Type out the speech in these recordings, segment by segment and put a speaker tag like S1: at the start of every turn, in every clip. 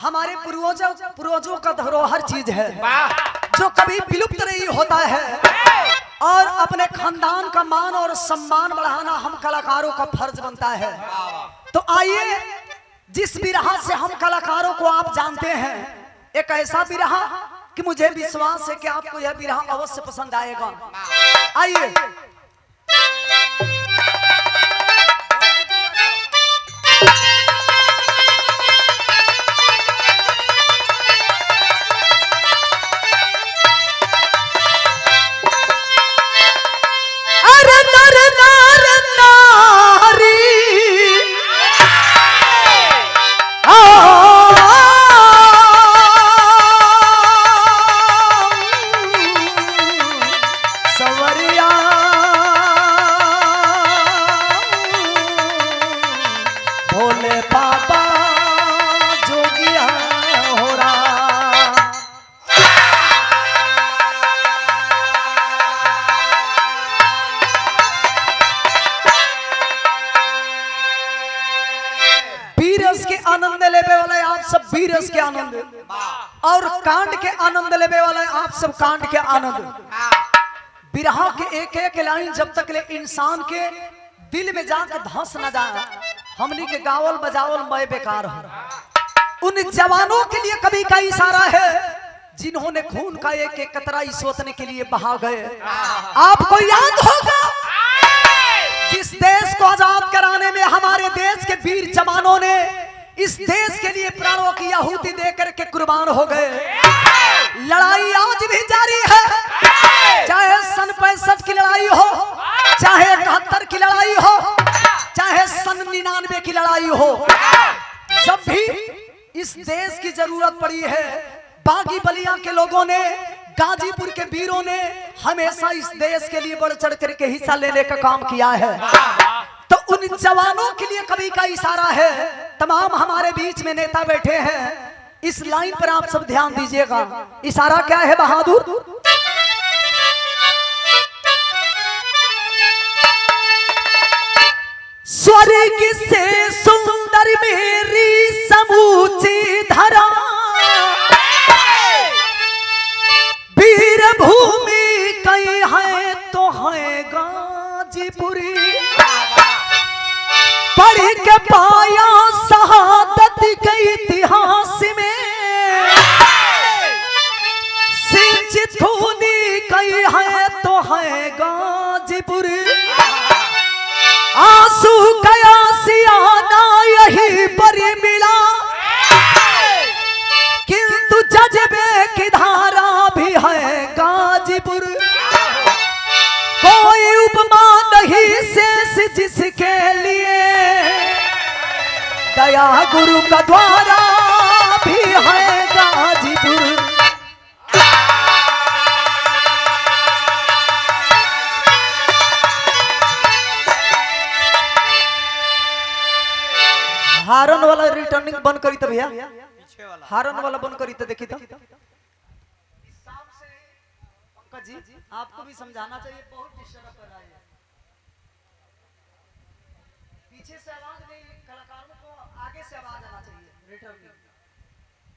S1: हमारे पूर्वजों का धरोहर चीज है जो कभी विलुप्त नहीं होता है और अपने खानदान का मान और सम्मान बढ़ाना हम कलाकारों का फर्ज बनता है। तो आइए जिस बिरहा से हम कलाकारों को आप जानते हैं, एक ऐसा बिरहा कि मुझे विश्वास है कि आपको यह बिरहा अवश्य पसंद आएगा। आइए आनंद लेवे वाले आप सब वीर रस के आनंद और कांड के आनंद लेवे वाले आप सब कांड के आनंद। बिरहा के एक एक लाइन जब तक ले इंसान के दिल में जाकर धंस न जाए, हमनी के गावल बजावल मैं बेकार हो। उन जवानों के लिए कभी का इशारा है जिन्होंने खून का एक एक कतरा सोचने के लिए बहा गए। आपको याद होगा जिस देश को आजाद कराने में हमारे देश के वीर जवानों ने इस देश के लिए प्राणों की आहुति देकर के कुर्बान हो गए। लड़ाई आज भी जारी है, चाहे सन 65 की लड़ाई हो, चाहे 71 की लड़ाई हो, चाहे सन 99 की लड़ाई हो। जब भी इस देश की जरूरत पड़ी है, बागी बलिया के लोगों ने, गाजीपुर के वीरों ने हमेशा इस देश के लिए बढ़ चढ़ करके हिस्सा लेने का काम किया है। तो उन जवानों के लिए कभी का इशारा है। तमाम हमारे बीच में नेता बैठे हैं, इस लाइन पर आप सब ध्यान दीजिएगा। इशारा क्या है बहादुर? स्वर्ग से सुंदर मेरी समूची धरा, वीर भूमि कई है तो है गाजीपुरी। पढ़ के पाया शहादत के इतिहास में, सिंचित होनी कई है तो है गाजीपुर। आंसू कया सियाना यही पर मिला, किंतु जज्बे की धारा भी है गाजीपुर। कोई उपमा नहीं शेष जिसके लिए, दया गुरु का द्वारा भी है गाजीपुर। हारन वाला रिटर्निंग बंद करी तो भैया, हारन वाला बंद करी तो देखी तो। पंकज जी आपको भी समझाना चाहिए, बहुत डिस्टर्ब कर रहा है। पीछे से आवाज नहीं, कलाकारों को आगे से आवाज आना चाहिए। रिटर्निंग।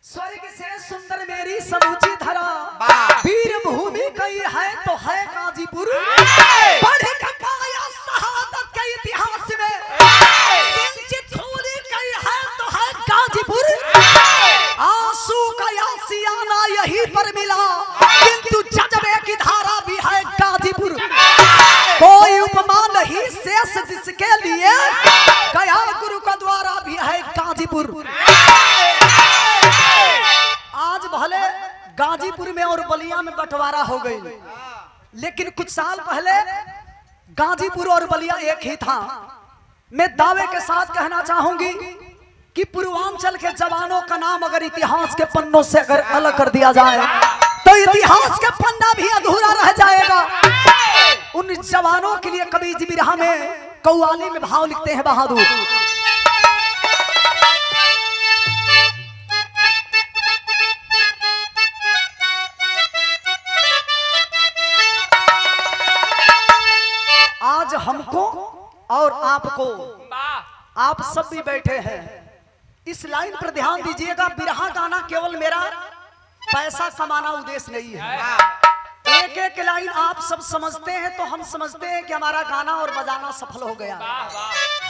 S1: स्वर्ग से सुंदर मेरी समूची धरा, वीर भूमि कई है तो है गाजीपुर। पढ़ के पाया शहादत के इतिहास में, सिंचित होनी कई है तो है गाजीपुर। आंसू का यासियाना यहीं पर मिला, किंतु जज्बे की धारा भी है गाजीपुर। कोई उपमा नहीं शेष जिसके लिए, गया गुरु का द्वारा भी है गाजीपुर। आज भले गाजीपुर में और बलिया में बंटवारा हो गई, लेकिन कुछ साल पहले गाजीपुर और बलिया एक ही था। मैं दावे के साथ कहना चाहूंगी कि पूर्वांचल के जवानों का नाम अगर इतिहास के पन्नों से अगर अलग कर दिया जाए तो इतिहास का पन्ना भी अधूरा रह जाएगा। उन जवानों के लिए कवि जी बिरहा में कव्वाली में भाव लिखते हैं बहादुर। आज हमको और आपको, आप सब भी बैठे हैं, इस लाइन पर ध्यान दीजिएगा। बिरहा का पैसा कमाना उद्देश्य नहीं है। एक एक लाइन आप सब समझते हैं तो हम समझते हैं कि हमारा गाना और बजाना सफल हो गया।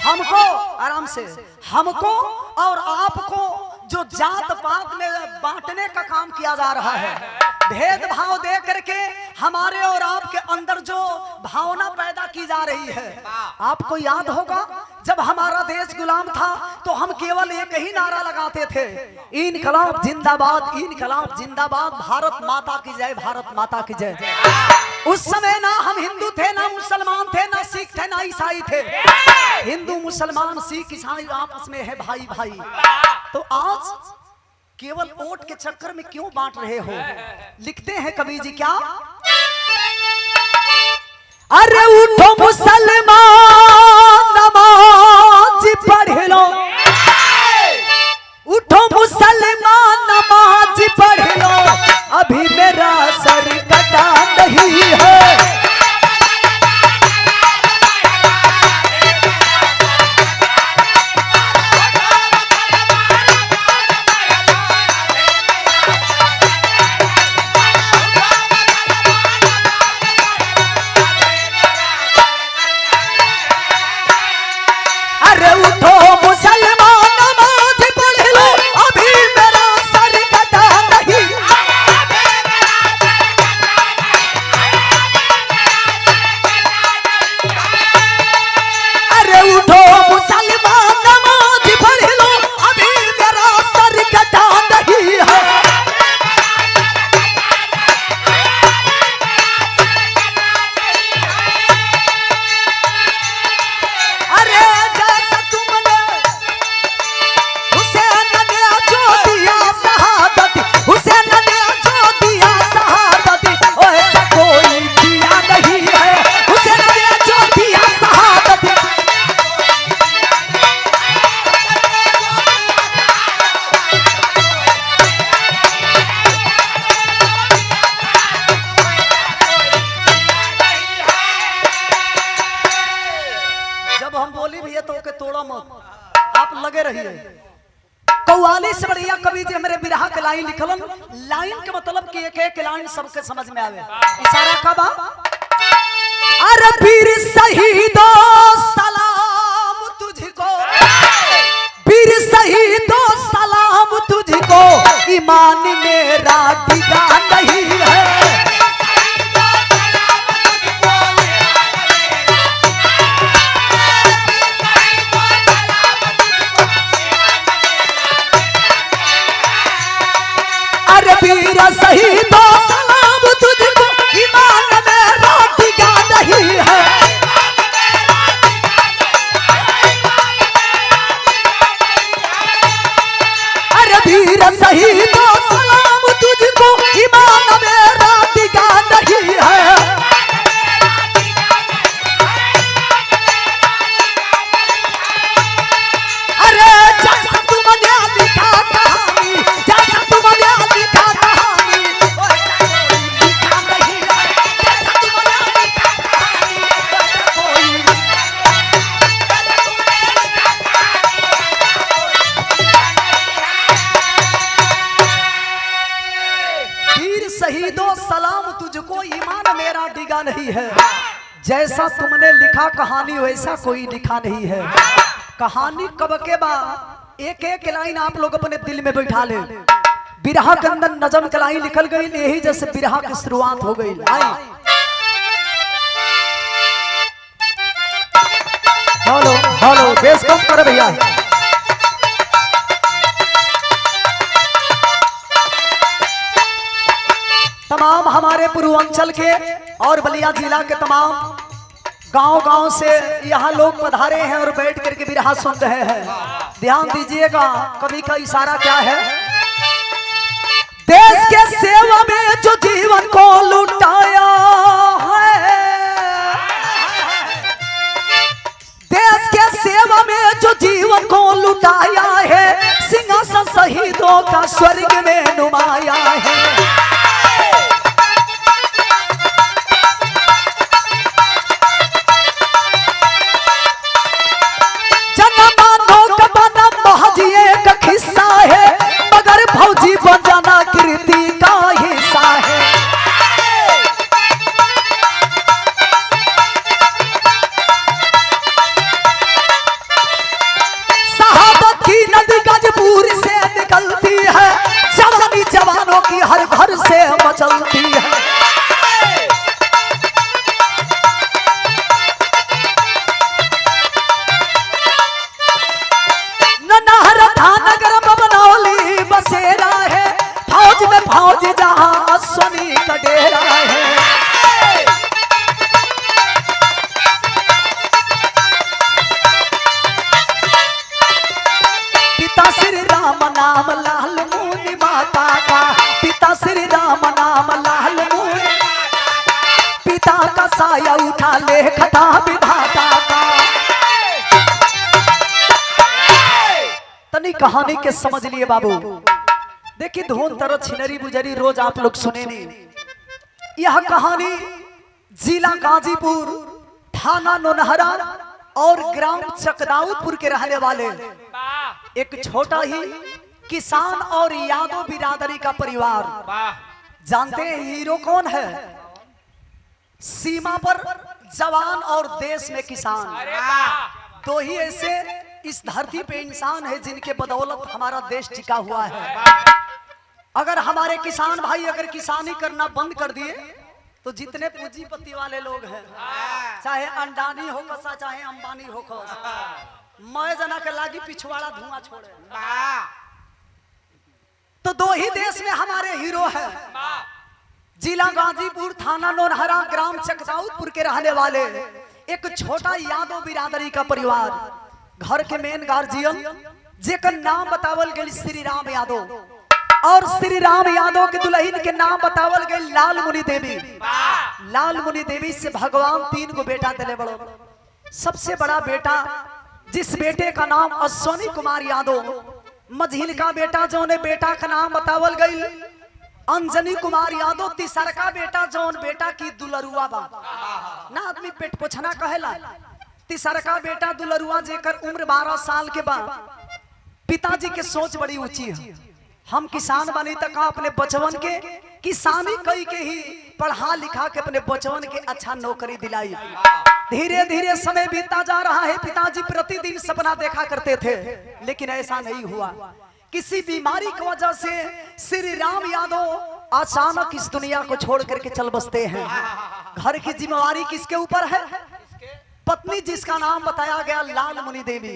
S1: हमको आराम से, हमको और आपको जो जात पात में बांटने का काम किया जा रहा है, भेदभाव दे करके हमारे और आपके अंदर जो भावना पैदा की जा रही है। आपको याद होगा जब हमारा देश गुलाम था तो हम केवल एक ही नारा लगाते थे, इनकलाब जिंदाबाद, इनकलाब जिंदाबाद, भारत माता की जय, भारत माता की जय। उस समय ना हम हिंदू थे, ना मुसलमान थे, ना सिख थे, ना ईसाई थे। हिंदू मुसलमान सिख ईसाई आपस में है भाई भाई। तो आज केवल वोट के चक्कर में क्यों बांट रहे हो? लिखते हैं कवि जी क्या, अरे उठो मुसलमान नमाज पढ़ लो, उठो मुसलमान नमाज पढ़ लो, अभी मेरा सर कटा नहीं है। कव्वाली से बढ़िया कवि जी हमारे बिरहा के लाइन लिखलन। लाइन के मतलब कि एक एक लाइन सबके समझ में आवे। इशारा का बा, अरे वीर शहीदो सलाम तुझको, वीर शहीदो सलाम तुझको, ईमान मेरा डिगा नहीं है। वीर शहीदो सलाम तुझको, ईमान मेरा डिगा नहीं है। अरे वीर शहीदो सलाम तुझको, ईमान मेरा डिगा नहीं है। अरे जैसा तुमने लिखा कहानी, जैसा तुमने लिखा शहीदों सलाम तुझको, ईमान मेरा डिगा नहीं है। जैसा तुमने लिखा कहानी वैसा कोई लिखा नहीं है। कहानी कब के बाद एक एक लाइन आप लोग अपने दिल में बैठा ले। बिरहा के अंदर नजम के लाइन लिखल गई, यही जैसे बिरहा की शुरुआत हो गई। आई हेलो हेलो बेस कम कर भैया। तमाम हमारे पूर्वांचल के और बलिया जिला के तमाम गांव-गांव से यहाँ लोग पधारे हैं और बैठ करके बिरहा सुन रहे हैं। ध्यान दीजिएगा कवि का इशारा क्या है। देश के सेवा में जो जीवन को लुटाया है, देश के सेवा में जो जीवन को लुटाया है, सिंहासन शहीदों का स्वर्ग में नुमाया है। किस्सा है मगर फौजी बन जाना कृति का आज जहां अश्वनी का डेरा है। पिता श्री राम नाम लाल मुनि माता का, पिता श्री राम नाम लाल मुनि, पिता का साया उठा लेखता विधाता का। तनी कहानी के समझ लिए बाबू। देखिए धुन तरह छिनरी बुजरी रोज आप लोग सुने नहीं। यह कहानी जिला गाजीपुर, थाना नौनहरा और ग्राम चकदाउदपुर के रहने वाले एक छोटा ही किसान और यादव बिरादरी का परिवार। जानते हैं हीरो कौन है? सीमा पर जवान और देश में किसान। दो ही ऐसे इस धरती पे इंसान है जिनके बदौलत हमारा देश टिका हुआ है। अगर हमारे किसान भाई अगर किसानी करना बंद कर दिए तो जितने पूंजीपति वाले लोग हैं, चाहे अंडानी हो कसा चाहे अंबानी हो कसा, मैं जना के लागी पिछवाड़ा धुआं छोड़े। तो दो ही देश में हमारे हीरो हैं। जिला गाजीपुर, थाना नौनहरा, ग्राम चकदाउदपुर के रहने वाले एक छोटा यादव बिरादरी का परिवार। घर के मेन गार्जियन जेकर नाम बतावल गए श्री राम यादव, और श्री राम यादव के दुल्हन के नाम बतावल गए लाल मुनि देवी। लाल मुनि देवी से भगवान 3 गो बेटा दिले बड़ो। सबसे बड़ा बेटा जिस बेटे का नाम अश्वनी कुमार यादव, मझिल का बेटा जो ने बेटा का नाम बतावल गई अंजनी कुमार यादव। तीसर का बेटा जौन बेटा की दुलरुआ बा ना, आदमी पेट पोछना कहेला। तीसर का बेटा दुलरुआ जेकर उम्र 12 साल के बाद। पिताजी के सोच बड़ी ऊंची है, हम किसान बनी तक अपने बचवन के किसानी कई के ही पढ़ा लिखा के अपने बचवन के अच्छा नौकरी दिलाई। धीरे धीरे समय बीतता जा रहा है। पिताजी प्रतिदिन सपना देखा करते थे, लेकिन ऐसा नहीं हुआ। किसी बीमारी की वजह से श्री राम यादव अचानक इस दुनिया को छोड़ करके चल बसते हैं। घर की जिम्मेवारी किसके ऊपर है? पत्नी जिसका नाम बताया गया लाल मुनि देवी।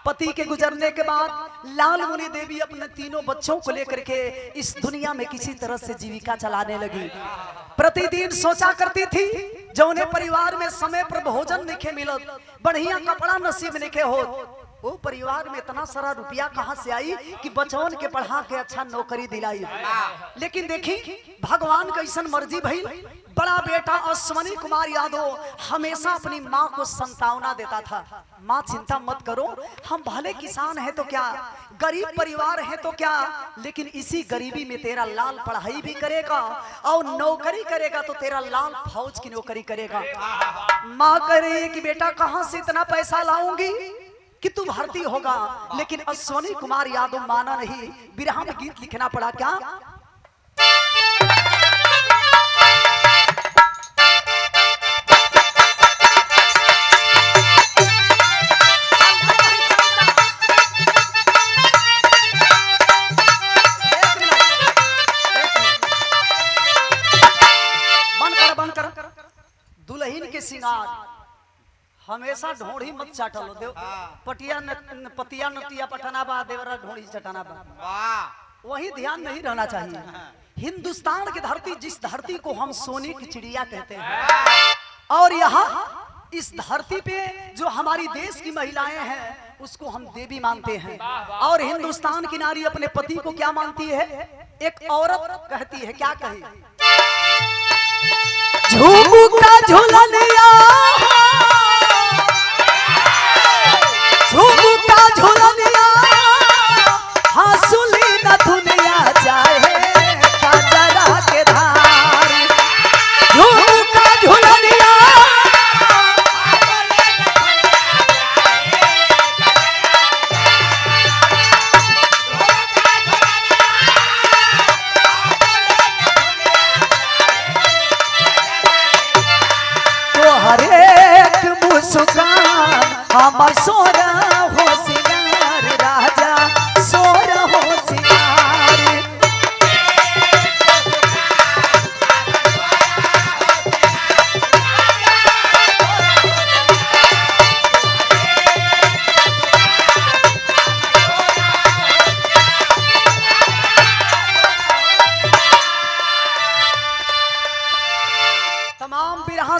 S1: पति के गुजरने के बाद लाल मुनि देवी अपने 3 बच्चों को लेकर के इस दुनिया में किसी तरह से जीविका चलाने लगी। प्रतिदिन सोचा करती थी जो उन्हें परिवार में समय पर भोजन नहीं मिलत, बढ़िया कपड़ा नसीब नहीं हो, वो परिवार में इतना सारा रुपया कहां से आई कि बचवन के पढ़ा के अच्छा नौकरी दिलाई। लेकिन देखी भगवान का ऐसा मर्जी भइल। बड़ा बेटा अश्वनी कुमार यादव हमेशा अपनी माँ को संतावना देता था, माँ चिंता मत करो, हम भले किसान हैं तो क्या, गरीब परिवार है तो क्या, लेकिन इसी गरीबी में तेरा लाल पढ़ाई भी करेगा और नौकरी करेगा तो तेरा लाल फौज की नौकरी करेगा। माँ कह रही है कि बेटा कहाँ से इतना पैसा लाऊंगी कि तू भर्ती होगा, लेकिन अश्वनी कुमार यादव माना नहीं। विरह में गीत लिखना पड़ा क्या? दुल्हन के सिंगार हमेशा ढोड़ी मत चाटल देव, पटिया पतिया नतिया पठाना बा देवरा ढोड़ी चटाना बा, वही ध्यान नहीं रहना चाहिए। हिंदुस्तान की धरती, जिस धरती को हम सोने की चिड़िया कहते हैं, और यहाँ इस धरती पे जो हमारी देश की महिलाएं हैं उसको हम देवी मानते हैं। और हिंदुस्तान की नारी अपने पति को क्या मानती है? एक औरत कहती है, क्या कही? झुमुका झुलनिया, झुमुका झुलनिया, हंसुली न दुनिया जाए काजरा के धार। झुमुका झुलनिया, हमर सोरा हो सिंगार, राजा सोरा हो सिंगार।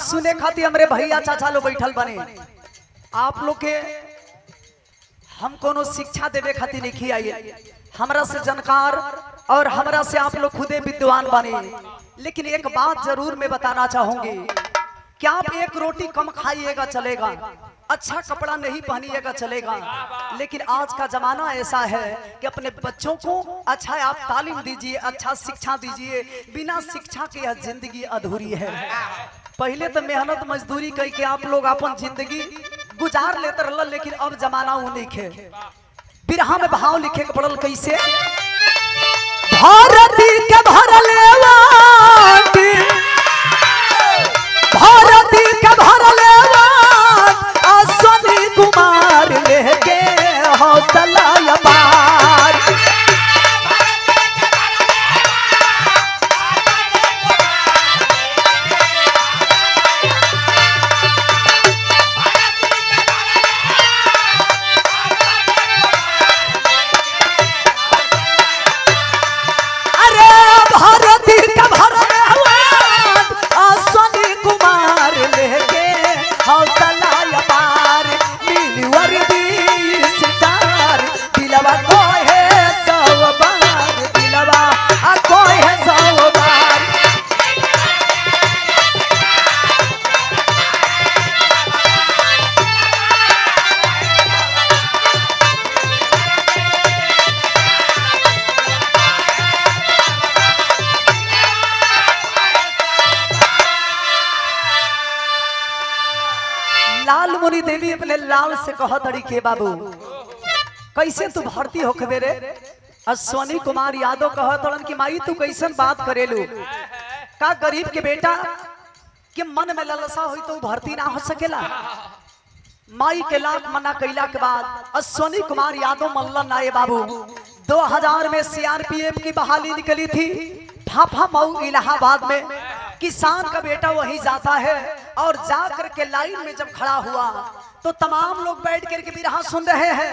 S1: सुने खातिर हमरे भैया चाचा लोग बैठल बने। आप लोग के हम कोनो शिक्षा देवे खातिर नहीं आइए, हमरा से जानकार और हमरा से आप लोग खुदे विद्वान बने। लेकिन एक बात जरूर मैं बताना चाहूंगी कि आप एक रोटी कम खाइएगा चलेगा, अच्छा कपड़ा नहीं पहनिएगा चलेगा, लेकिन आज का जमाना ऐसा है कि अपने बच्चों को अच्छा आप तालीम दीजिए, अच्छा शिक्षा दीजिए। बिना शिक्षा के यह जिंदगी अधूरी है। पहले तो मेहनत मजदूरी करके आप लोग अपन जिंदगी गुजार लेते रहल, लेकिन अब जमाना वो नहीं है। बिरहा में भाव लिखे के पड़ल कैसे, भारती के भरले वाटी, भारती के भरले अश्वनी कुमार लेके हौसला अपार। अरे भारती का भरले अश्वनी कुमार लेके हौसला अपार। नीली वर्दी सितार दिलवा कोई है सौ बार, दिलवा कोई है सौ बार। लाल मुनि देवी अपने लाल से कह तड़ी के बाबू कैसे तू भर्ती होखबे रे। अश्वनी कुमार यादव कह तड़न कि माई तू कैसन बात करेलू, का गरीब के बेटा के मन में ललसा हुई तो भर्ती ना हो सकेला। माई के लाख मना कैला के बाद अश्वनी कुमार यादव मल्लन आए बाबू। 2000 में सीआरपीएफ की बहाली निकली थी फाफा मऊ इलाहाबाद में। किसान का बेटा वहीं जाता है और जाकर के लाइन में जब खड़ा हुआ तो तमाम लोग बैठ करके बिरहा सुन रहे हैं।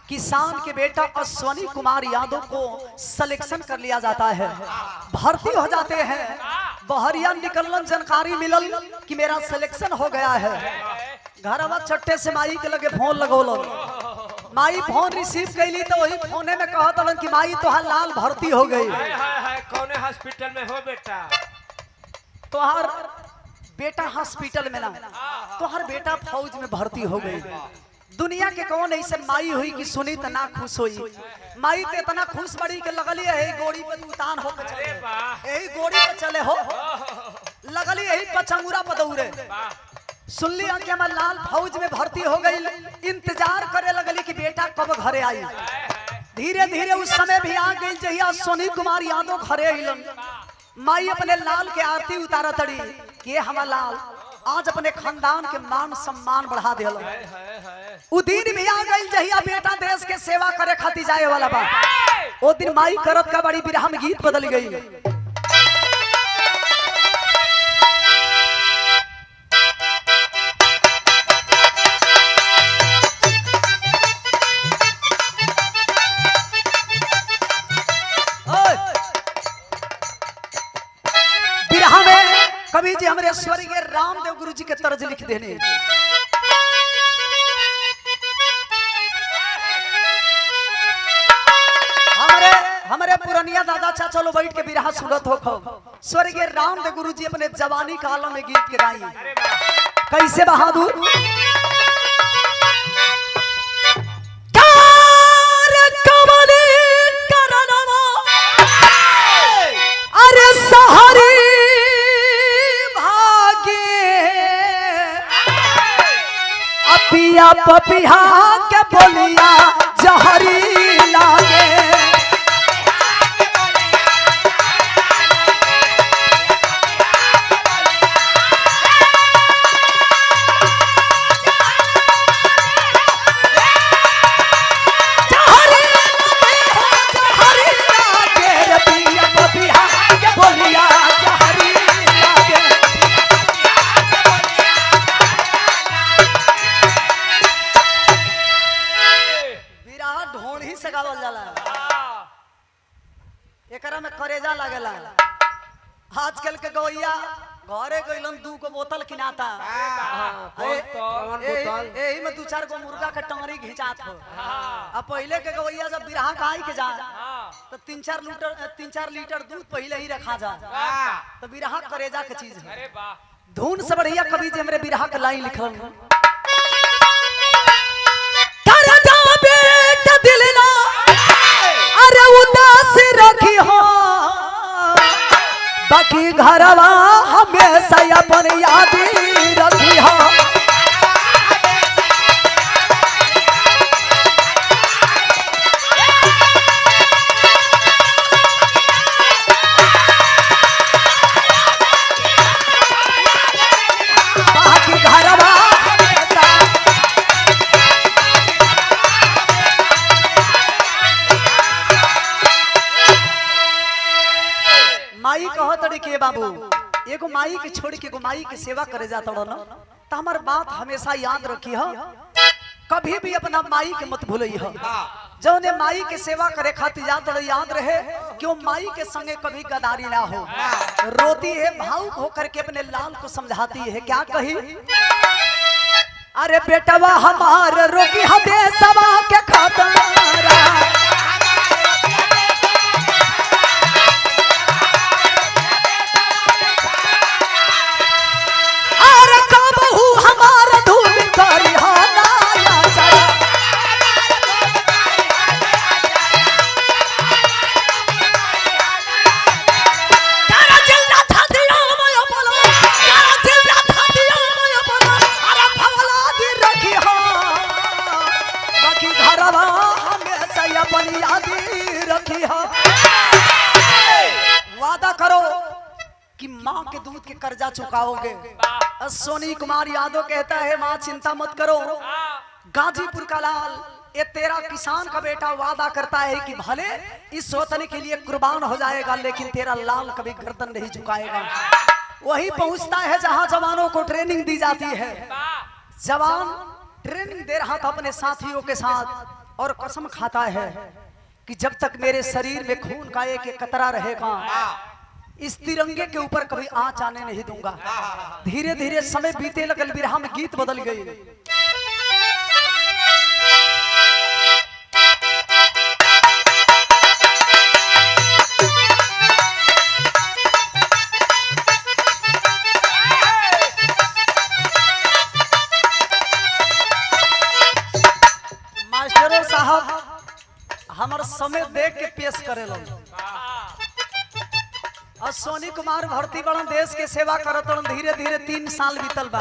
S1: किसान के बेटा अश्वनी कुमार यादव को सिलेक्शन कर लिया जाता है, भर्ती हो जाते हैं। बहरिया निकलन जानकारी मिलल कि मेरा सिलेक्शन हो गया है। घरवा चट्टे से माई के लगे फोन लगौलन। माई फोन रिसीव कैली तो वही फोने में कहत कि माई तोहार लाल भर्ती हो गई।
S2: कौने हॉस्पिटल में हो बेटा?
S1: तोहार बेटा हॉस्पिटल में ना, तोहार बेटा फौज में भर्ती हो गई। दुनिया के कौन ऐसे माई हुई कि सुनी तो ना खुश हुई। माई तो इतना खुश बड़ी के लगली यही गोड़ी पे उतान हो के चले, यही गोड़ी पे चले हो लगली, यही पचंगुरा पे दौड़े। सुन लिया कि हमार लाल फौज में भर्ती हो गई। इंतजार करे लगली कि बेटा कब घरे आई। धीरे धीरे उस समय भी आ गई जहिया अश्वनी कुमार यादव घरे अइलन। माई अपने लाल के आरती उतारा तड़ी कि हमार लाल आज अपने खानदान के मान सम्मान बढ़ा दिल। उ दिन भी आ गई जहिया बेटा देश के सेवा करे खातिर जाए वाला बा। ओ दिन माई करत का बड़ी बिरहा में गीत बदल गई। बिरहा में कवि जी हमारे स्वर्गीय रामदेव गुरु जी के तर्ज लिख देने। हमारे पुरनिया दादा चाचा लो बैठ के बिरहा सुनत हो। स्वर्गीय रामदेव गुरु जी अपने जवानी काल में गीत के गाई कैसे बहादुर। अरे सहारी भागे अपिया पपिया के बोलिया जहरी लागे। एकरा में करेजा लागेला। आजकल के गवैया घरे गइलन 2 गो बोतल किनाता
S2: कौन बोतल?
S1: एही में 2-4 गो मुर्गा के टंगरी घिंचात हो। अब पहले के गवैया जब बिरहा खाई के जा तो 3-4 लीटर दूध पहले ही रखा जा, तो बिरहा करेजा के चीज है।
S2: अरे वाह,
S1: धुन से बढ़िया कवि जी हमरे बिरहा के लाइन लिखल बेटा दिल ना अरे उदास रखी हो, बाकी घरवा हमेशा अपन याद रखी हो। बाकी घरवा माई कहो तड़ी के बाबू एगो माई के छोड़ के एगो माई के सेवा करे जाता न तो हमार बात हमेशा याद रखी हो, कभी भी अपना माई के मत भूलई हो। जौने माई के सेवा करे खातिर याद रहे कि वो माई के संगे कभी गदारी ना हो। रोती है भावुक होकर के अपने लाल को समझाती है, क्या कही? अरे बेटवा हमार रोकी हदे सवा के खातरा, वादा करो कि माँ के दूध के कर्जा चुकाओगे। सोनी कुमार यादव कहता है माँ चिंता मत करो, गाजीपुर का लाल ये तेरा किसान का बेटा वादा करता है कि भले इस वतन के लिए कुर्बान हो जाएगा लेकिन तेरा लाल कभी गर्दन नहीं झुकाएगा। वही पहुंचता है जहां जवानों को ट्रेनिंग दी जाती है। जवान ट्रेनिंग दे रहा था अपने साथियों के साथ और कसम खाता है कि जब तक मेरे शरीर में खून का एक कतरा रहेगा इस तिरंगे के ऊपर कभी आंच आने नहीं दूंगा। धीरे धीरे समय बीते लगल, बिरहा में गीत बदल गई। मास्टरों साहब हमार समय देख के पेश करे लोग। और सोनी कुमार भर्ती बड़ा देश के सेवा करत धीरे धीरे 3 साल बीतल बा।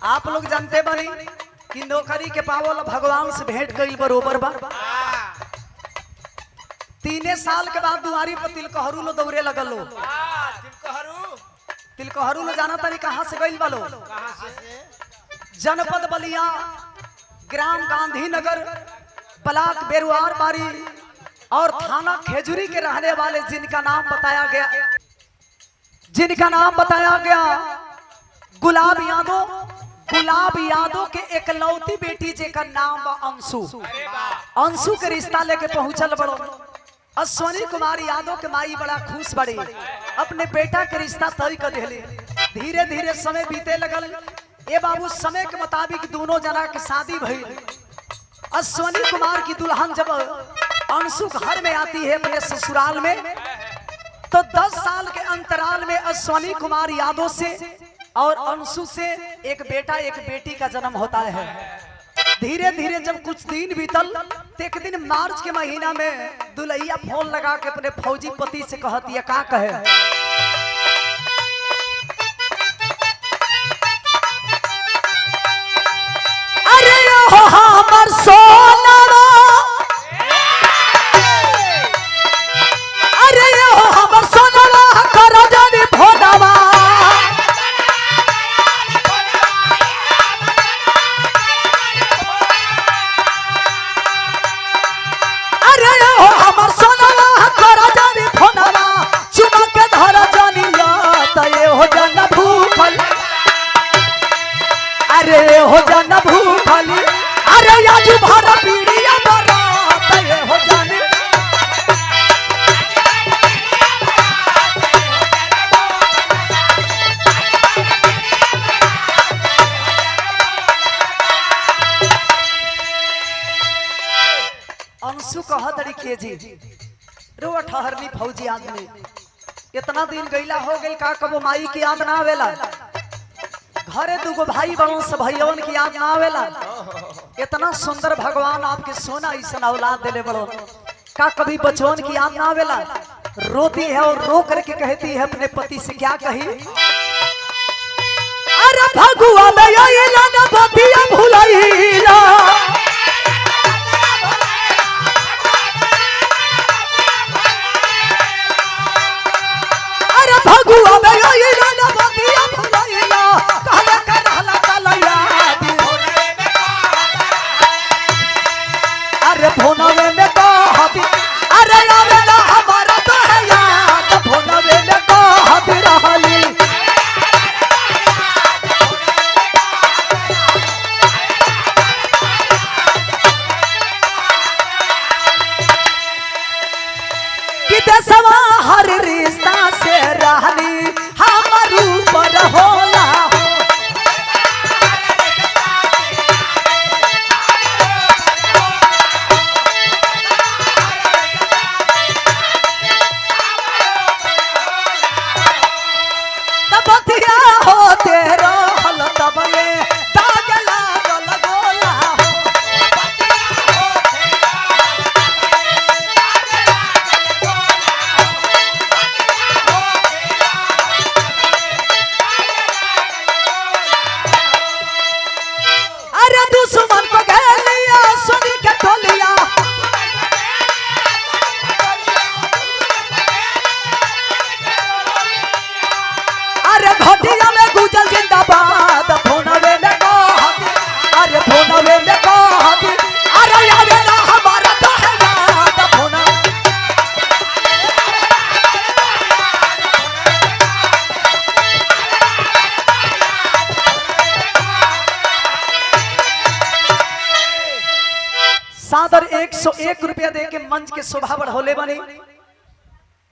S1: आप लोग जानते बानी कि नौकरी के पावल भगवान से भेंट करी बरोबर बा। 3 साल के बाद दुआरी पर तिलकहरू लो दौड़े लगल लो। तिलकहरू लो जाना तारी कहाँ से गइल बालो? जनपद बलिया, ग्राम गांधीनगर, ब्लॉक बेरुआर बारी और थाना खेजूरी के रहने वाले जिनका नाम बताया गया गुलाब यादव के एकलौती बेटी जेकर नाम बा अंशु। अंशु के रिश्ता लेके पहुंचल बड़ो। अश्वनी कुमार यादव के माई बड़ा खुश बड़ी, अपने बेटा के रिश्ता तय कर दिले। धीरे धीरे समय बीते लगल। ए बाबू समय के मुताबिक दोनों जना के शादी भइल। अश्वनी कुमार की दुल्हन जब अंशु घर में आती है अपने ससुराल में तो 10 साल के अंतराल में अश्वनी कुमार यादव से और अंशु से एक बेटा एक बेटी का जन्म होता है। धीरे धीरे जब कुछ दिन बीतल तो एक दिन मार्च के महीना में दुल्हिया फोन लगा के अपने फौजी पति से कहती है, का कहे? अरे हो हमर सोना, अरे हो हमर सोना कर जानी भोलावा, अरे हो हमर सोना कर जानी भोलावा, चुमा के धर तेजी रो ठहरनी फौजी आदमी इतना दिन गईला हो गई का कबो माई की याद ना आवेला घरे दुगो भाई बड़ों से भैयवन की याद ना आवेला इतना सुंदर भगवान आपके सोना ऐसा औलाद देले बड़ो का कभी बचवन की याद ना आवेला रोती है और रो करके कहती है अपने पति से क्या कही अरे भगुआ में आइला ना बतिया भुलाइला अरे भगुआ में आइला ना बतिया भुलाइला कहले करहला कलैया अरे भोनवे में कहती अरे आवेला हमारा तो है याद भोनवे में कहती रहली हर रिश्ता से रहनी हमार ऊपर होला तबतिया होते रहल तबले दाग लागल गोला दुश्मन को घेलिया सुनी के टोलिया अरे घोटिया में गुजल जिंदाबाद फोनवे में कहती अरे फोनवे में कहती अरे यावे ना हमारा तो है याद फोन सादर 101 रुपया दे के मंच के शोभा बढ़ोले बने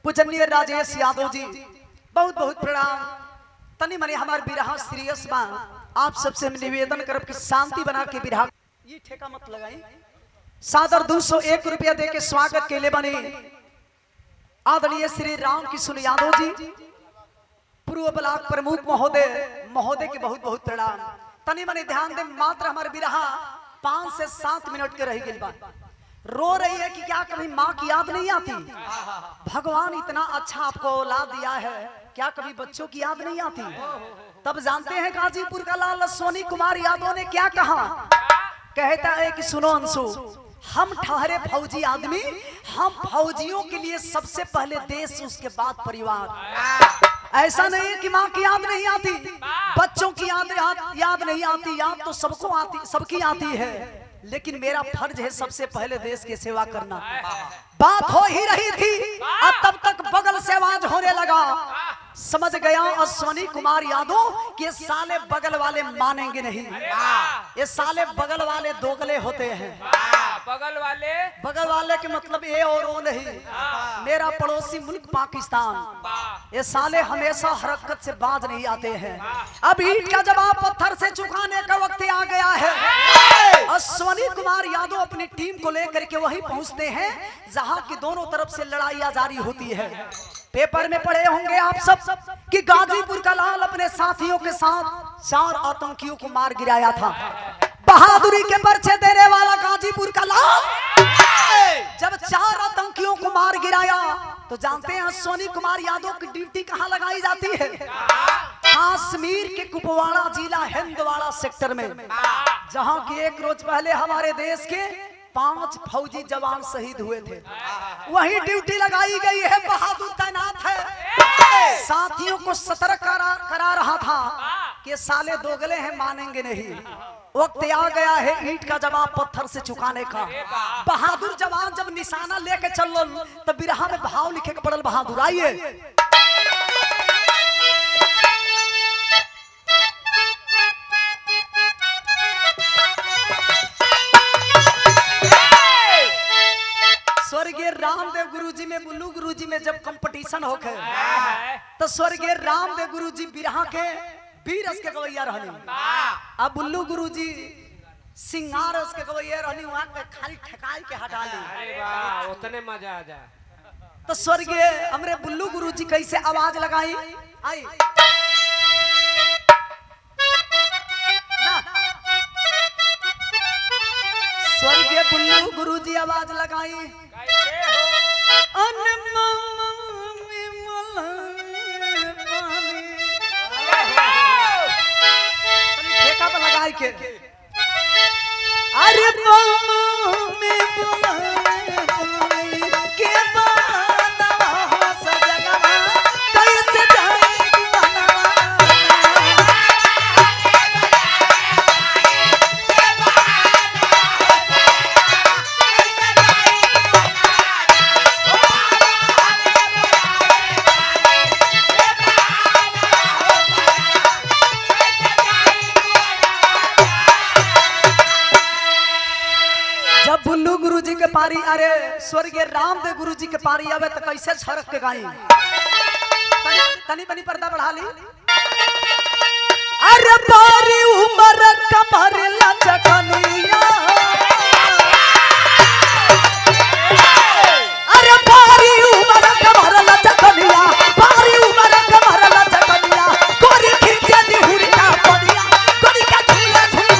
S1: पूजनीय राजेश यादव जी बहुत बहुत प्रणाम तनी मनी हमार बिरहा सीरियस बा आप सबसे निवेदन करब कि शांति बना के बिरहा ये ठेका मत लगाई सादर 201 रुपया दे के स्वागत के लिए बने आदरणीय श्री राम किशोर यादव जी पूर्व ब्लॉक प्रमुख महोदय के बहुत बहुत प्रणाम तनी मनी ध्यान दे मात्र हमारे बिरहा 5 से 7 मिनट के रह गई बात रो रही है कि क्या कभी माँ की याद नहीं आती भगवान इतना अच्छा आपको औलाद दिया है क्या कभी बच्चों की याद नहीं आती तब जानते हैं गाजीपुर का लाल सोनी कुमार यादव ने क्या कहा कहता है कि सुनो अंशु हम ठहरे फौजी आदमी हम फौजियों के लिए सबसे पहले देश उसके बाद परिवार ऐसा नहीं है कि माँ की याद नहीं आती बच्चों की याद नहीं आती याद तो सबको आती सबकी आती है लेकिन मेरा फर्ज है सबसे पहले देश की सेवा करना बात हो ही रही थी और तब तक बगल से आवाज होने लगा समझ गया अश्वनी कुमार यादव कि ये साले बगल वाले मानेंगे नहीं ये साले बगल वाले दोगले होते हैं बगल वाले के मतलब ये और वो नहीं मेरा पड़ोसी मुल्क पाकिस्तान ये साले हमेशा हरकत से बाज नहीं आते हैं अब ईंट का जवाब पत्थर से चुकाने का वक्त आ गया है अश्वनी कुमार यादव अपनी टीम को लेकर के वहीं पहुंचते हैं जहां की दोनों तरफ से लड़ाइयां जारी होती है पेपर में पढ़े होंगे आप सब कि गाजीपुर का लाल अपने साथियों के साथ 4 आतंकियों को मार गिराया था बहादुरी के पर्चे देने वाला गाजीपुर का लाल जब 4 आतंकियों को मार गिराया तो जानते हैं सोनी कुमार यादव की ड्यूटी कहां लगाई जाती है कश्मीर के कुपवाड़ा जिला हिंदवाड़ा सेक्टर में जहां की एक रोज पहले हमारे देश के 5 फौजी जवान शहीद हुए थे वही ड्यूटी लगाई गई है बहादुर तैनात है साथियों को सतर्क करा रहा था कि साले दोगले हैं मानेंगे नहीं वक्त आ गया है ईंट का जवाब पत्थर से चुकाने का बहादुर जवान जब निशाना लेके चल तब बिरहा में भाव लिखे के पड़ल बहादुर आइए स्वर्गीय रामदेव गुरुजी में बुल्लू गुरुजी में जब कंपटीशन होके तो स्वर्गीय रामदेव गुरुजी बिरहा के बीरस के गवैया रहने अब बुल्लू गुरुजी सिंगार उसके कहो ये रहनी वहां के खाली ठकाई के हटा ली।
S2: अरे वाह उतने मजा आ जाए।
S1: तो स्वर्गीय हमरे बुल्लू गुरुजी कैसे आवाज लगाई आई ना, स्वर्गीय बुल्लू गुरुजी आवाज लगाई ठेका पर लगाई के अरे बुल्लू गुरुजी के पारी अरे स्वर्गीय रामदेव गुरुजी के पारी आवे तो कैसे छड़क के गाई तनी बनी पर्दा बढ़ा ली। अरे बारी उमर कमर लचकनिया अरे बारी उमर कमर लचकनिया बारी उमर कमर लचकनिया गोरी खींचे दी हुरिया पड़िया गोरी का झूला झूला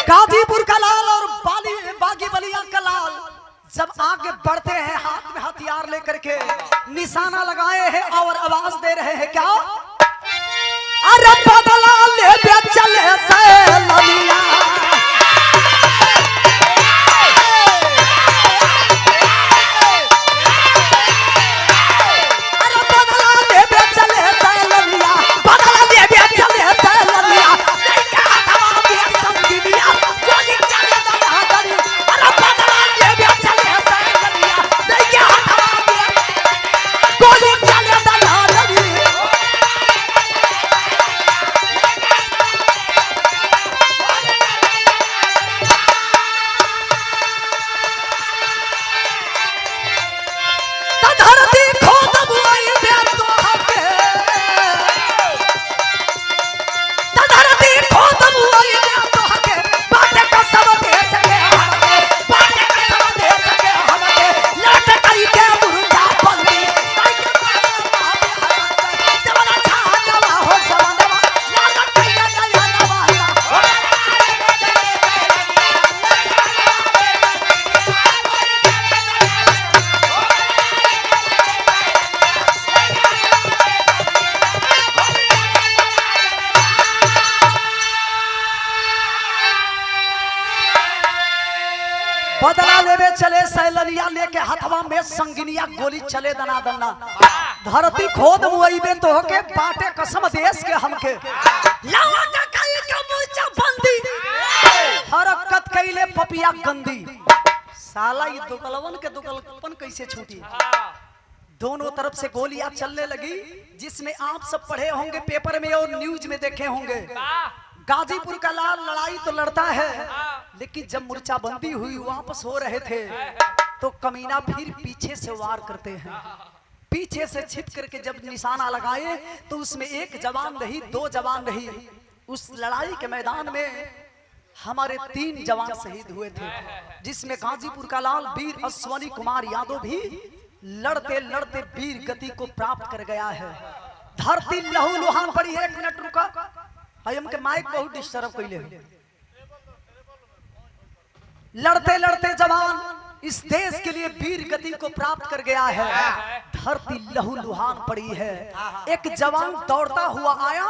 S1: गाजीपुर का लाल और बागी बलिया का लाल जब आगे बढ़ते हैं हाथ में हथियार लेकर के निशाना लगाए हैं और आवाज दे रहे हैं क्या अरे बदला ले चले सैलनिया अरे बदला ले चले सैलनिया बदला ले चले सैलनिया बदला लेवे चले सैलनिया लेके हथवा में संगिनिया गोली चले दना दना धरती खोद मुआइबे तो होके बाटे कसम देश के हमके लावा का काई के मूर्छा बंदी हरकत कइले पपिया गंदी साला ये दुगलवन के दुगलपन कैसे छूटी दोनों तरफ से गोलियां चलने लगी जिसमें आप सब पढ़े होंगे पेपर में और न्यूज में देखे होंगे। गाजीपुर का लाल लड़ाई तो लड़ता है लेकिन जब मूर्छाबंदी हुई वापस हो रहे थे तो कमीना फिर पीछे से वार करते हैं। पीछे से छिप करके जब निशाना लगाए तो उसमें एक जवान नहीं दो जवान नहीं, उस लड़ाई के मैदान में हमारे 3 जवान शहीद हुए थे जिसमें गाजीपुर का लाल वीर अश्वनी कुमार यादव भी लड़ते लड़ते वीर गति को प्राप्त कर गया है। धरती लहू लुहान पड़ी है। 1 मिनट रुका, हमके माइक बहुत डिस्टर्ब कइले। लड़ते लड़ते जवान इस देश के लिए वीर गति को प्राप्त कर गया है। धरती लहू लुहान पड़ी है। एक जवान दौड़ता हुआ आया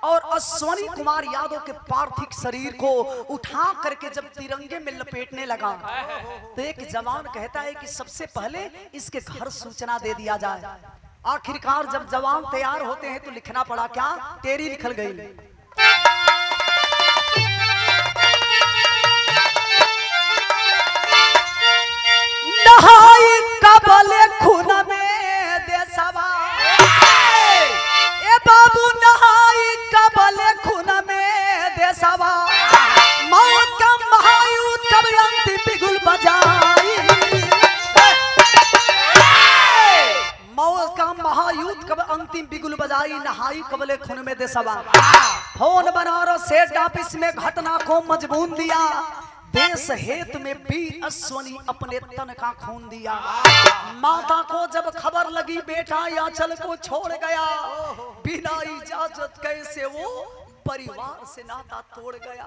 S1: और अश्वनी कुमार यादव के पार्थिव शरीर को उठा करके जब तिरंगे में लपेटने लगा तो एक जवान कहता है कि सबसे पहले इसके घर सूचना दे दिया जाए। आखिरकार जब जवान तैयार होते हैं तो लिखना पड़ा क्या, तेरी लिखल गई। नहाई कबले खून में देशवा, ए बाबू नहाई लगाई नहाई कबले खून में देसवा। फोन बनारस हेड ऑफिस में घटना को मजबून दिया, देश हेत में वीर अश्वनी अपने तन का खून दिया। माता को जब खबर लगी बेटा आंचल को छोड़ गया, बिना इजाजत कैसे वो परिवार से नाता तोड़ गया।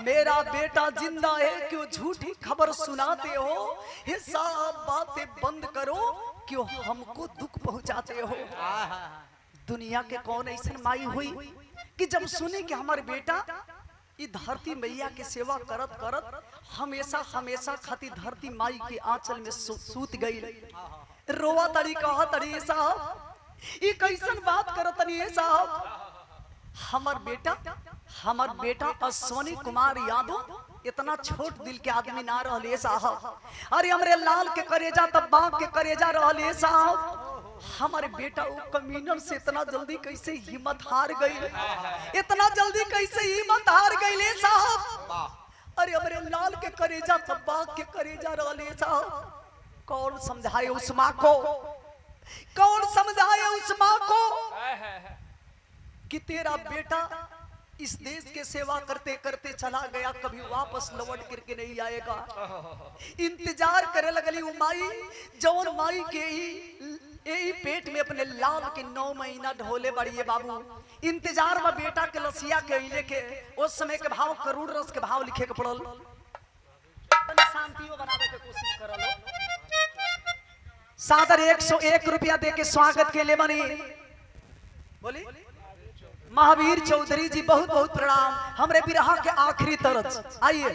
S1: मेरा बेटा जिंदा है क्यों झूठी खबर सुनाते हो, ये सब बातें बंद करो क्यों हमको दुख पहुंचाते हो। दुनिया के कौन ऐसी माई हुई कि जब सुने कि हमारे बेटा ये धरती मैया की सेवा करत करत हमेशा हमेशा खाती धरती माई के आंचल में सूत गई। रोवा तड़ी कहा तड़ी साहब ये कैसन बात करत तड़ी साहब। हमार बेटा अश्वनी कुमार यादव इतना छोट दिल के आदमी ना रहले साहब। अरे हमरे लाल के करेजा तब बाप के करेजा रहले साहब। हमारे बेटा वो कमीनर से इतना जल्दी कैसे हिम्मत हार गई, इतना जल्दी कैसे हिम्मत हार गई ले साहब। अरे हमरे लाल के करेजा तब बाप के करेजा रहले साहब। कौन समझाए उस माँ को, कौन समझाए उस माँ को कि तेरा बेटा इस देश के सेवा करते करते चला गया, कभी वापस लौट करके नहीं आएगा। इंतजार करे लगली वो माई, जौन माई के ही पेट में अपने लाल के 9 महीना ढोले बड़ी बाबू। इंतजार में बेटा के लसिया के इले के उस समय के भाव करोड़ रस के भाव लिखे के पड़ल। शांतियों बनावे के कोशिश करल। सादर 101 रुपया दे के स्वागत के लिए बनी बोली महावीर चौधरी जी, बहुत बहुत प्रणाम। हमरे बिरहा के आखिरी तरज आइए।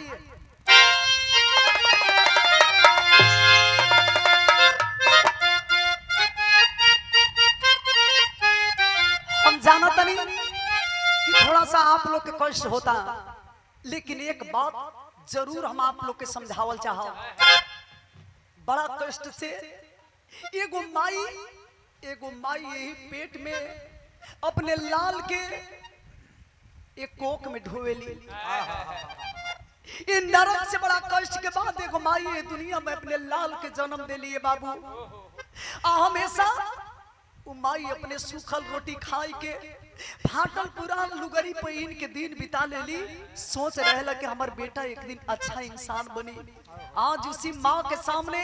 S1: हम जानता नहीं कि थोड़ा सा आप लोग के कष्ट होता, लेकिन एक बात जरूर हम आप लोग के समझावल चाहा। बड़ा कष्ट से एगो माई यही पेट में अपने लाल के एक कोक में ढोवेली। इन नरक से बड़ा कष्ट के बाद एगो माई ये दुनिया में अपने लाल के जन्म दे लिए बाबू। हमेशा वो माई अपने सूखल रोटी खाई के फाटल पुरान लुगरी पहिन के दिन बिता लेली, सोच रहे कि हमार बेटा एक दिन अच्छा इंसान बनी। आज उसी माँ के सामने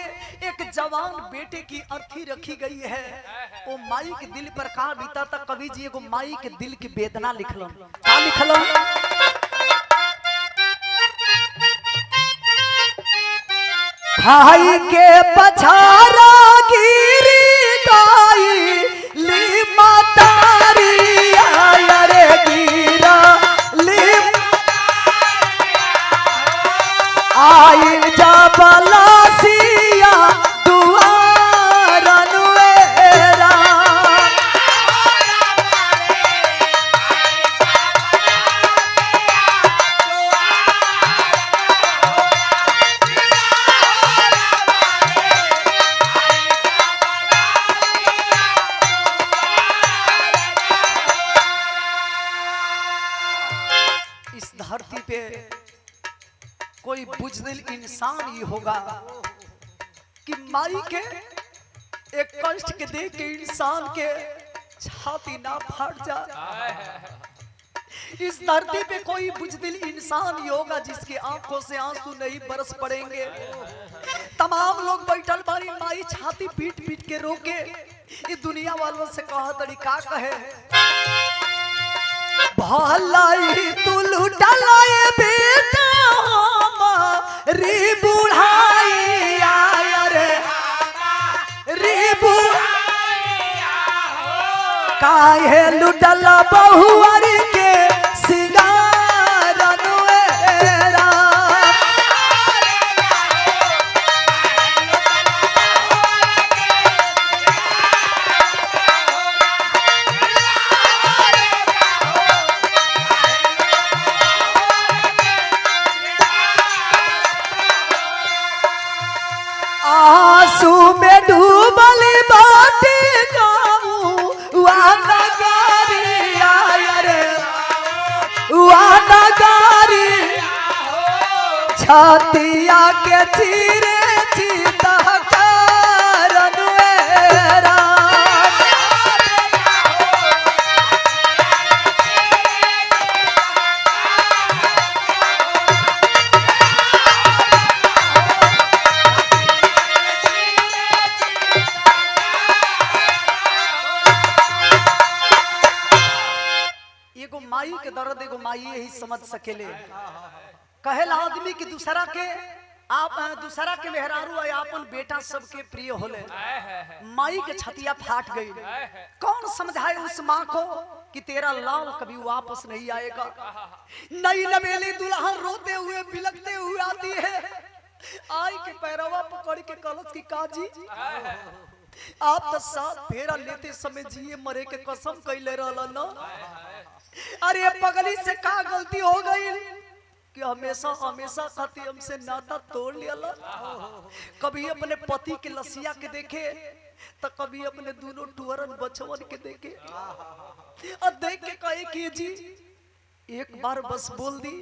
S1: एक जवान बेटे की अर्थी रखी गई है। वो माई के दिल पर का बीता था, कवि जी एगो माई के दिल की वेदना लिखलन। का लिखलन? खाई के पछारा गिरी गाई ली मातारी रे गिरा ली आई जा बलासिया दुआरा नुएरा। इस धरती पे कोई बुजदिल इंसान ही होगा कि माई के एक कष्ट के देख के इंसान के छाती ना फट जाए। इस धरती पे कोई बुजदिल इंसान ही होगा जिसकी आंखों से आंसू नहीं बरस पड़ेंगे। तमाम लोग बैठल बारी माई छाती पीट पीट के रोके। ये दुनिया वालों से कहा तरीका कहे भलाई तू लुटलाए बेटा री बुढ़ाई आया रे बुढ़ाई काहे लुटला बहुअर के सिंगार नुएरा। आंसू में डूबल बाटे जाऊं वाना गारी आया रे वाना गारी छातिया के चीरे चीता कारण वेरा। माई ही समझ सकेले। कहेला आदमी कि दूसरा के मेहरारू है आपन बेटा सबके प्रिय होले। माई के छतिया फाट गई। कौन समझाए उस माँ को कि तेरा लाल कभी वापस नहीं आएगा। नई नवेली दुल्हन रोते हुए बिलखते हुए आती है, आई के पैरवा पकड़ के कलश की काजी आप तो साथ फेरा लेते समय जिए मरे के कसम कैले रहला न। अरे पगली से का गलती हो गई कि हमेशा हमेशा खाती हमसे नाता तोड़ लिया। कभी अपने पति के लसिया के देखे तो कभी अपने दोनों टुअरन बचवन के देखे और देख के कहे कि जी एक बार बस बोल दी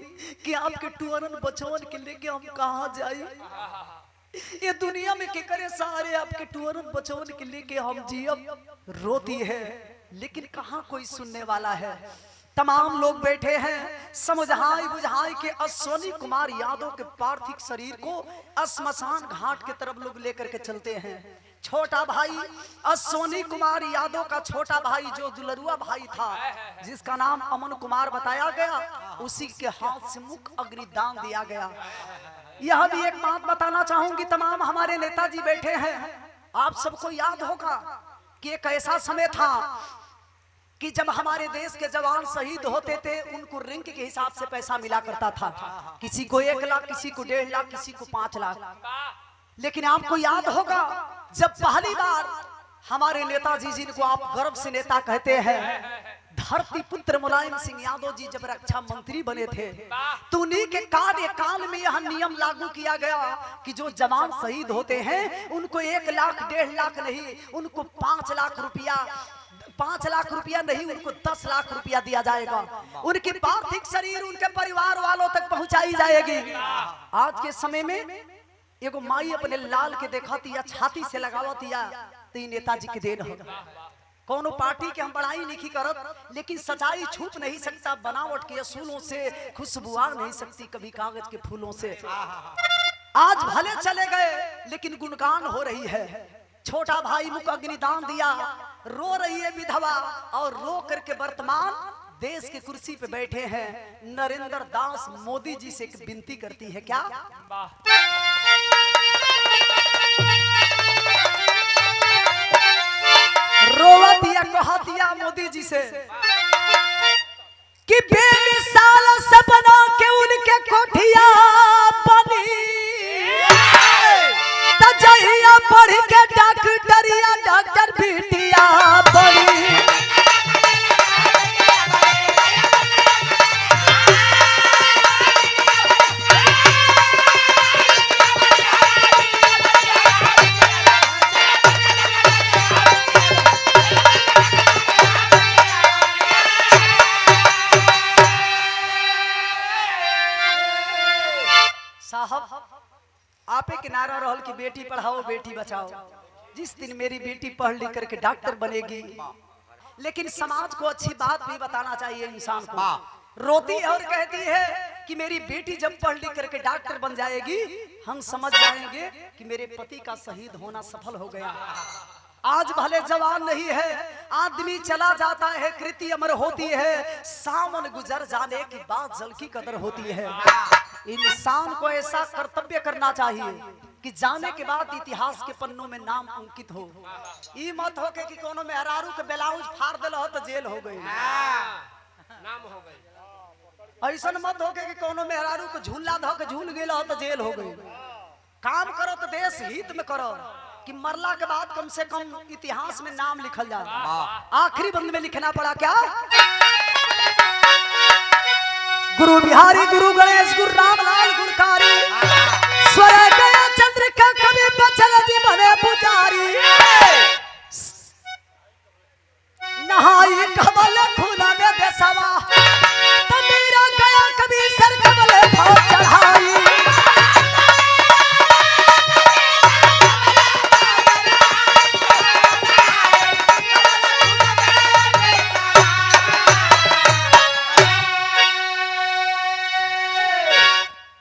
S1: कि आपके टुअरन बचवन के लेके हम कहाँ जाए। ये दुनिया में के करे सारे आपके टुअरन बचवन के लेके हम जियब। रोती है लेकिन कहाँ कोई सुनने वाला है। तमाम लोग बैठे हैं, समझाई बुझाई के अश्वनी कुमार यादव के पार्थिव शरीर को श्मशान घाट के तरफ लोग लेकर के चलते हैं। छोटा भाई अश्वनी कुमार यादव का छोटा भाई जो दुलरुआ भाई था जिसका नाम अमन कुमार बताया गया, उसी के हाथ से मुख अग्निदान दिया गया। यह भी एक बात बताना चाहूंगी, तमाम हमारे नेताजी बैठे हैं, आप सबको याद होगा कि एक ऐसा समय था कि जब हमारे देश के जवान शहीद होते थे उनको रैंक के हिसाब से पैसा मिला करता था। किसी को 1 लाख, किसी को 1.5 लाख, किसी को 5 लाख। लेकिन आपको याद होगा जब पहली बार हमारे नेताजी जिनको आप गर्व से नेता कहते हैं, धरती पुत्र मुलायम सिंह यादव जी जब रक्षा मंत्री बने थे तो उन्हीं के कार्यकाल में यह नियम लागू किया गया कि जो जवान शहीद होते हैं उनको 1 लाख 1.5 लाख नहीं, उनको 5 लाख रुपया, 5 लाख रुपया नहीं, उनको 10 लाख रुपया दिया जाएगा। उनकी पार्थिव शरीर उनके परिवार वालों तक पहुंचाई जाएगी। आज के समय में एगो माई अपने लाल के देखती या छाती से लगावती या तो नेताजी के देन होगा। कोनो पार्टी के हम बड़ाई नहीं करत, लेकिन सच्चाई छुप नहीं सकता, बनावट के असूलों से खुशबू आ नहीं सकती कभी कागज के फूलों से। आज भले चले गए लेकिन गुणगान हो रही है। छोटा भाई मुख अग्निदान दिया, रो रही है विधवा और रो करके वर्तमान देश की कुर्सी पे बैठे हैं नरेंद्र दास मोदी जी से एक विनती करती है। क्या रोवा दिया कहा दिया मोदी जी से कि बेमिसाल सपना के उनके कोठिया बनी तजहिया पढ़ के डॉक्टरिया डॉक्टर बिटिया बनी। आपे किनारा रहल कि बेटी पढ़ाओ बेटी बचाओ। जिस दिन मेरी बेटी पढ़ लिख करके डॉक्टर बनेगी, लेकिन समाज को अच्छी बात भी बताना चाहिए इंसान को। रोती है और कहती है कि मेरी बेटी जब पढ़ लिख करके डॉक्टर बन जाएगी हम समझ जाएंगे कि मेरे पति का शहीद होना सफल हो गया। आज भले जवान नहीं है, आदमी चला जाता है, कृति अमर होती है, सावन गुजर जाने की बात जल की कदर होती है। इंसान को ऐसा कर्तव्य करना चाहिए कि जाने के बाद इतिहास के पन्नों में नाम अंकित हो। ई मत हो कि कोनो मेहरारू के ब्लाउज फाड़ दिल हो तो जेल हो गई,
S2: नाम हो गई।
S1: ऐसा मत हो कि कोनो मेहरारू को झूला धो के झूल गया हो तो जेल हो गई। काम करो तो देश हित में करो कि मरला के बाद कम से कम इतिहास में नाम लिखल जाए। आखिरी बंद में लिखना पड़ा क्या? गुरु बिहारी, गुरु गणेश, गुरु रामलाल गुणकारी।